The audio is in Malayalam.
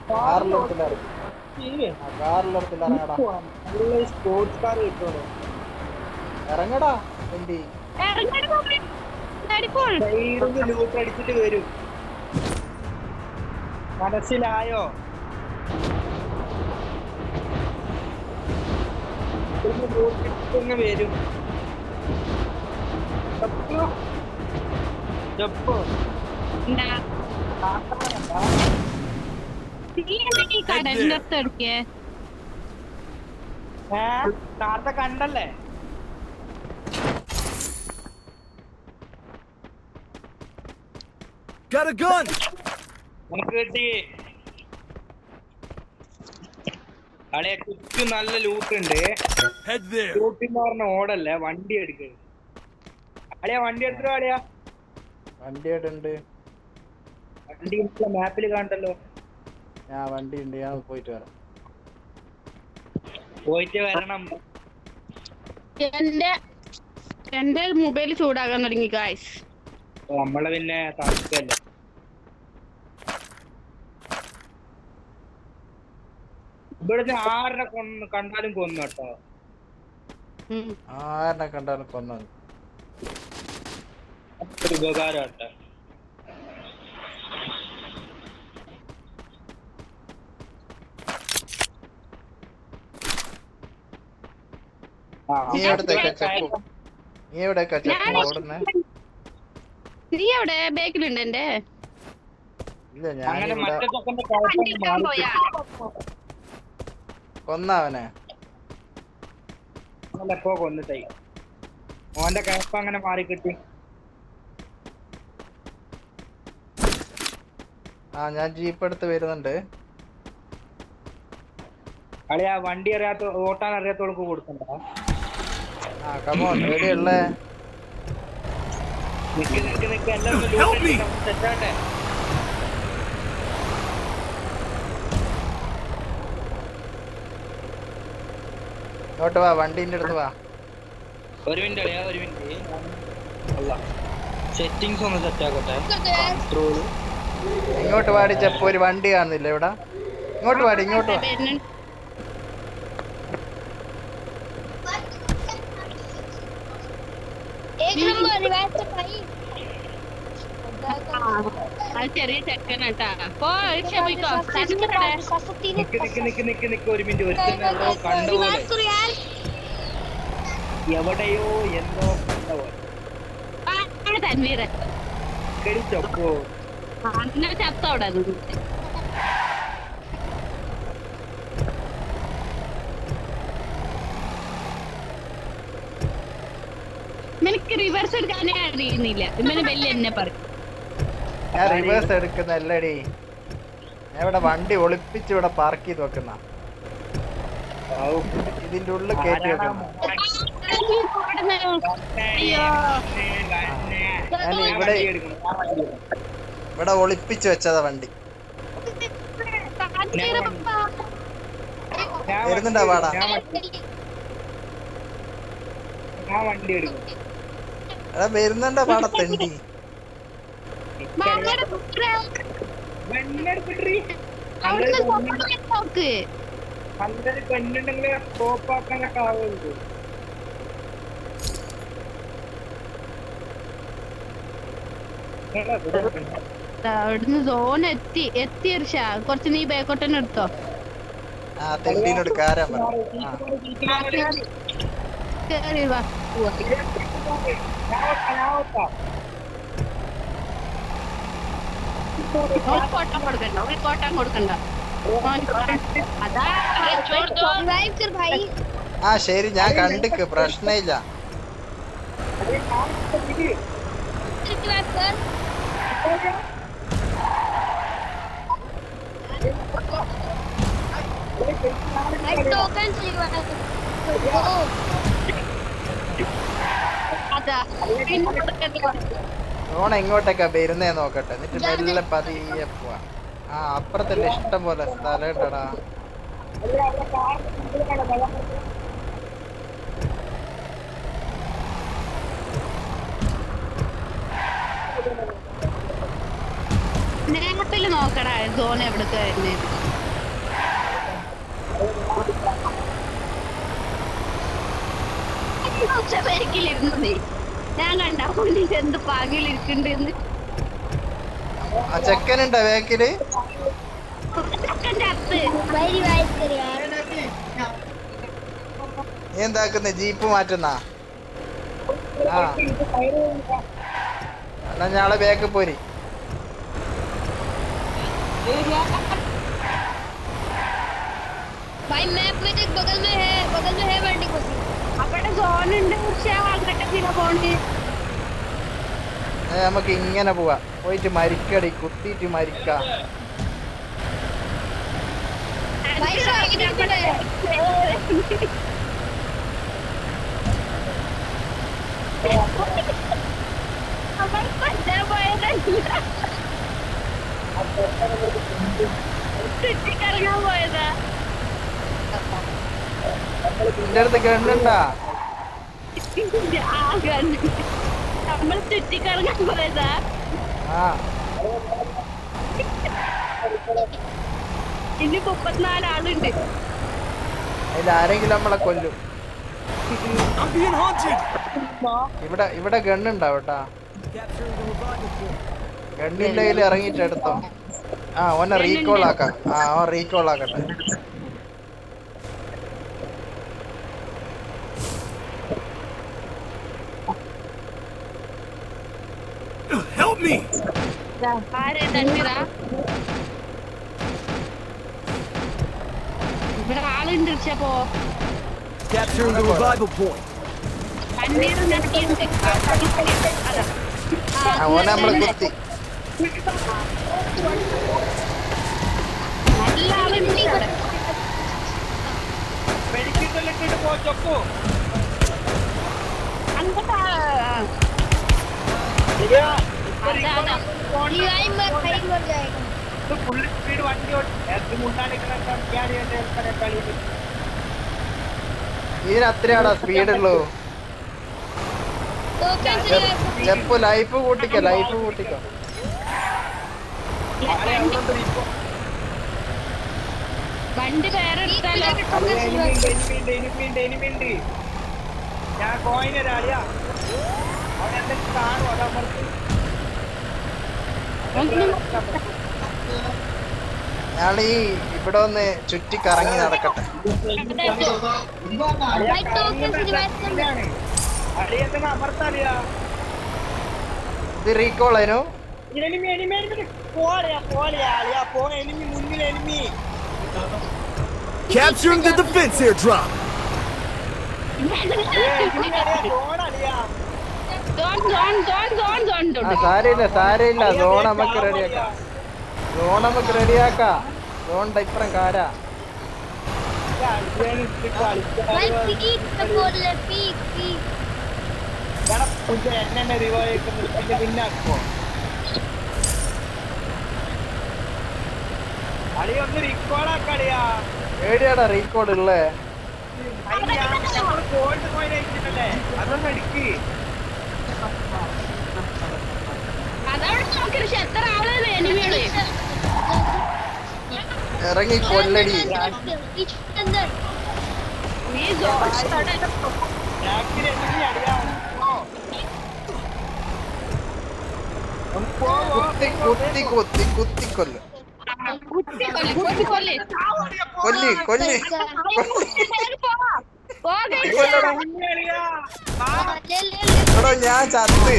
കാറിലെടുത്തില്ല സ്പോർട്സ് കാർ കിട്ടുള്ളൂ. ഇറങ്ങടാ വണ്ടി. ലൂട്ട് അടിച്ചിട്ട് വരും. മനസ്സിലായോ? വരും. നേരത്തെ കണ്ടല്ലേ? നമുക്ക് കിട്ടി. അളിയ ചുറ്റും നല്ല ലൂട്ട് ഉണ്ട്. ലൂട്ടിന്ന് പറഞ്ഞ ഓടല്ലേ, വണ്ടി എടുക്കുന്നത്. അളിയ വണ്ടി എടുത്തോ. അളിയ വണ്ടി എടുണ്ട്. വണ്ടി മാപ്പിൽ കാണണ്ടല്ലോ. ഞാൻ വണ്ടി ഉണ്ട്, ഞാൻ പോയിട്ട് വരണം. എന്റെ മൊബൈൽ ചൂടാകാൻ തുടങ്ങി ഗായ്സ്. നമ്മളെ പിന്നെ തണുപ്പല്ലേ. ഇവിടുന്ന് ആരെ കണ്ടാലും കൊന്നു കേട്ടോ. ആരെ കണ്ടാലും കൊന്നത് ഒരു ഉപകാരം കേട്ടോ. നീ എവിടെ? ബേക്കിലുണ്ട് എന്റെ. കൊന്നവനെ എപ്പോ കൊന്നിട്ടേ. ഓന്റെ കയപ്പ് അങ്ങനെ മാറി കിട്ടി. ഞാൻ ജീപ്പ് എടുത്ത് വരുന്നുണ്ട്. അളിയ വണ്ടി അറിയാത്ത, ഓട്ടാൻ അറിയാത്തവൾക്ക് കൊടുക്കണ്ട. കമോൺ, റെഡി ഉള്ളേ. സെറ്റാട്ടെ. ഇങ്ങോട്ട് വാ, വണ്ടീന്റെ അടുത്ത് വാ. ഒരു മിനിറ്റ് അളിയാ, ഒരു മിനിറ്റ്. സെറ്റിങ്സ് ഒന്ന് സെറ്റ് ആക്കട്ടെ. കൺട്രോൾ. ഇങ്ങോട്ട് വാടി ചെപ്പോ, ഒരു വണ്ടി കാണുന്നില്ല ഇവിടെ. ഇങ്ങോട്ട് വാടി, ഇങ്ങോട്ട് വാ. ചെറിയ ചെക്കനാട്ടാ. ഒരു മിനിറ്റ്, ഒരുത്തന്നെ കണ്ടുപോലെ, എവിടെയോ എന്തോ കണ്ടപോലെ. ചപ്പോ ചത്തോടെ എനിക്ക് റിവേഴ്സ് എടുക്കാനേ അറിയുന്നില്ല. ഇവന് വലിയ എന്നെ പറയും. ഞാൻ റിവേഴ്സ് എടുക്കുന്നല്ലടി, ഞാൻ ഇവിടെ വണ്ടി ഒളിപ്പിച്ച് ഇവിടെ പാർക്ക് ചെയ്ത് വെക്കുന്ന. ഇതിന്റെ ഉള്ളിൽ കയറ്റി വെക്കുന്ന. ഞാൻ ഇവിടെ ഒളിപ്പിച്ച് വെച്ചതാ വണ്ടി. വരുന്നുണ്ടാ വാടാ. എടാ വരുന്നുണ്ടാ പാടാ തെണ്ടി. പെണ്ണുണ്ടെങ്കിലേ സ്റ്റോപ്പാക്കാനൊക്കെ ആവുള്ളൂ. അവിടുന്ന് സോൺ എത്തിയർഷ. കുറച്ച് നീ ബേക്കോട്ടന്നെ എടുത്തോ. തെണ്ടിനോട് കാര്യം കേറി വാ. കോട്ടം കൊടുക്കണ്ട, ഒരു കോട്ടം കൊടുക്കണ്ട. ശരി, ഞാൻ കണ്ടിക്ക്, പ്രശ്നമില്ല. ഓണ ഇങ്ങോട്ടേക്കാ വരുന്നേ നോക്കട്ടെ, എന്നിട്ട് മെല്ലെ പതിയെ പോവാ. അപ്പുറത്തല്ലേ ഇഷ്ടം പോലെ സ്ഥലം ഉണ്ടടാ. നേരത്തില് നോക്കടാ സോൺ എവിടത്തെ വരുന്നേ. പേരിക്കിലിരുന്നേ ഞാൻ കണ്ട എന്ത് പാകിലിരിക്കണ്ടെന്ന്. ആ ചെക്കനുണ്ടോ ബാക്കില്? ചെക്കൻ്റെ അത്ത് നീ എന്താക്കുന്ന ജീപ്പ് മാറ്റുന്ന? ആ എന്നാ ഞാളെ ബാക്ക് പോരി. അവിടെ സോണുണ്ട് പക്ഷെ അങ്ങോട്ടൊക്കെ പോണ്. നമുക്ക് ഇങ്ങനെ പോവാ, പോയിട്ട് മരിക്കടി, കുത്തിയിട്ട് മരിക്ക. ചുറ്റിക്കറങ്ങാൻ പോയതാ. നിന്റെ അടുത്ത് ഗണ്ണുണ്ടാ? നമ്മൾ ചുറ്റിക്കറങ്ങാൻ പോയതാ. ആ ഇനി 34 ആളുണ്ട്. അതിൽ ആരെങ്കിലും നമ്മളെ കൊല്ലും. ഇവിടെ ഗണ്ണുണ്ടാവും കേട്ടാ. ഗണ്ണില്ലെങ്കിൽ ഇറങ്ങിട്ട് എടുത്തോ. ആ ഓനെ റീകോൾ ആക്കാം. ആ ഓൻ റീകോൾ ആക്കട്ടെ. ആരെ തന്നെടാ ഇവിടെ ആളുണ്ട്. പക്ഷെ പോ കണ്ണീര് നടിയുണ്ട്. ഓനെ നമ്മള് കുത്തി. നല്ല ആളുണ്ട് ഇവിടെ. വെടിക്കിട്ടലിട്ടിട്ട് പോ ചൊക്കു. അങ്ങോട്ട് ഫുൾ സ്പീഡ് വണ്ടി ഇതിന് അത്രയാടാ സ്പീഡുള്ളൂ. ചെപ്പ് ലൈഫ് കൂട്ടിക്കോ, ലൈഫ് കൂട്ടിക്കോ. വണ്ടി വേറെ എടുത്താലോ? എനിമിണ്ട്. ഞാൻ കോയിൻ ഒരാളിയാ അവൻ എന്തൊക്കെ കാണും. അതമർത്ത് ഞാളീ ഇവിടെ ഒന്ന് ചുറ്റി കറങ്ങി നടക്കട്ടെ. അമർത്താലിയാ. ഇത് റീകോൾ ആയിരുന്നു. Capturing the defense airdrop. സാരയില്ല സോൺ നമുക്ക് റെഡിയാക്കാം. സോൺ ഇപ്പുറം കാരാ. എന്നെ റിവോയ്ക്ക് പിന്നാക്കോ അളിയൊന്ന് റീകോളാക്കടിയാ. ഏടിയാടാ റീകോൾ ഉള്ളേ? ഗോൾഡ് കോയിൻ അയച്ചിട്ടല്ലേ, അതൊന്നും എടുക്ക്. ഇറങ്ങി കൊല്ലടി. കുത്തി കൊല്ല്. കൊല്ലി എടോ ഞാൻ ചത്ത്.